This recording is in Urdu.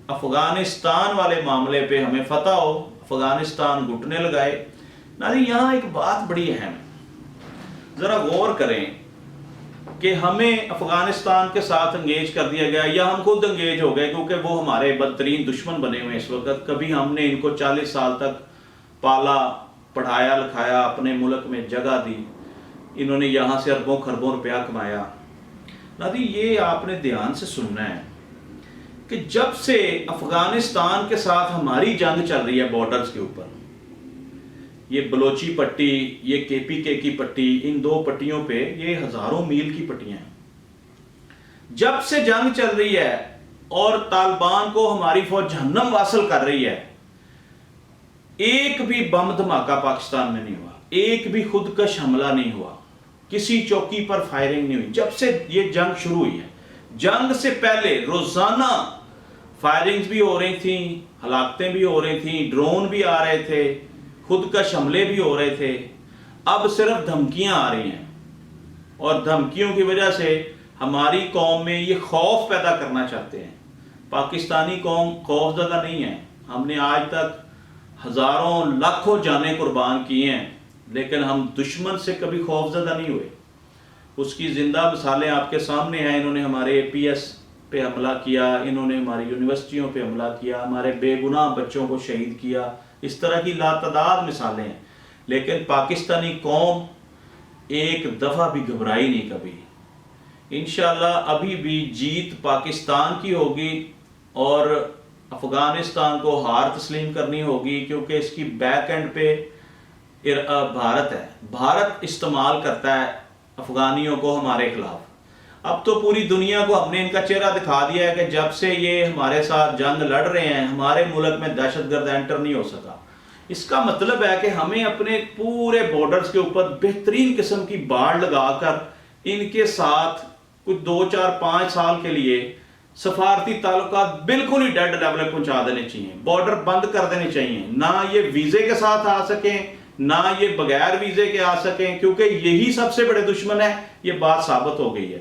افغانستان والے معاملے پہ ہمیں فتح ہو، افغانستان گھٹنے لگائے۔ ناظرین یہاں ایک بات بڑی اہم ہے، ذرا غور کریں کہ ہمیں افغانستان کے ساتھ انگیج کر دیا گیا یا ہم خود انگیج ہو گئے، کیونکہ وہ ہمارے بدترین دشمن بنے ہوئے اس وقت۔ کبھی ہم نے ان کو 40 سال تک پالا، پڑھایا لکھایا، اپنے ملک میں جگہ دی، انہوں نے یہاں سے اربوں خربوں روپیہ کمایا۔ ناظرین یہ آپ نے دھیان سے سننا ہے کہ جب سے افغانستان کے ساتھ ہماری جنگ چل رہی ہے بارڈرز کے اوپر، یہ بلوچی پٹی، یہ کے پی کے کی پٹی، ان دو پٹیوں پہ یہ ہزاروں میل کی پٹیاں ہیں، جب سے جنگ چل رہی ہے اور طالبان کو ہماری فوج جہنم واصل کر رہی ہے، ایک بھی بم دھماکہ پاکستان میں نہیں ہوا، ایک بھی خودکش حملہ نہیں ہوا، کسی چوکی پر فائرنگ نہیں ہوئی۔ جب سے یہ جنگ شروع ہوئی ہے، جنگ سے پہلے روزانہ فائرنگز بھی ہو رہی تھیں، ہلاکتیں بھی ہو رہی تھیں، ڈرون بھی آ رہے تھے، خودکش حملے بھی ہو رہے تھے۔ اب صرف دھمکیاں آ رہی ہیں، اور دھمکیوں کی وجہ سے ہماری قوم میں یہ خوف پیدا کرنا چاہتے ہیں۔ پاکستانی قوم خوف زدہ نہیں ہے، ہم نے آج تک ہزاروں لاکھوں جانیں قربان کی ہیں، لیکن ہم دشمن سے کبھی خوف زدہ نہیں ہوئے۔ اس کی زندہ مثالیں آپ کے سامنے ہیں، انہوں نے ہمارے اے پی ایس پہ حملہ کیا، انہوں نے ہماری یونیورسٹیوں پہ حملہ کیا، ہمارے بے گناہ بچوں کو شہید کیا، اس طرح کی لاتعداد مثالیں ہیں، لیکن پاکستانی قوم ایک دفعہ بھی گھبرائی نہیں کبھی۔ انشاءاللہ ابھی بھی جیت پاکستان کی ہوگی اور افغانستان کو ہار تسلیم کرنی ہوگی، کیونکہ اس کی بیک اینڈ پہ بھارت ہے۔ بھارت استعمال کرتا ہے افغانیوں کو ہمارے خلاف۔ اب تو پوری دنیا کو ہم نے ان کا چہرہ دکھا دیا ہے کہ جب سے یہ ہمارے ساتھ جنگ لڑ رہے ہیں، ہمارے ملک میں دہشت گرد انٹر نہیں ہو سکا۔ اس کا مطلب ہے کہ ہمیں اپنے پورے بارڈرز کے اوپر بہترین قسم کی باڑ لگا کر ان کے ساتھ کچھ 2 4 5 سال کے لیے سفارتی تعلقات بالکل ہی ڈیڈ لیول پہ پہنچا دینے چاہیے، بارڈر بند کر دینے چاہیے، نہ یہ ویزے کے ساتھ آ سکیں، نہ یہ بغیر ویزے کے آ سکیں، کیونکہ یہی سب سے بڑے دشمن ہے۔ یہ بات ثابت ہو گئی ہے۔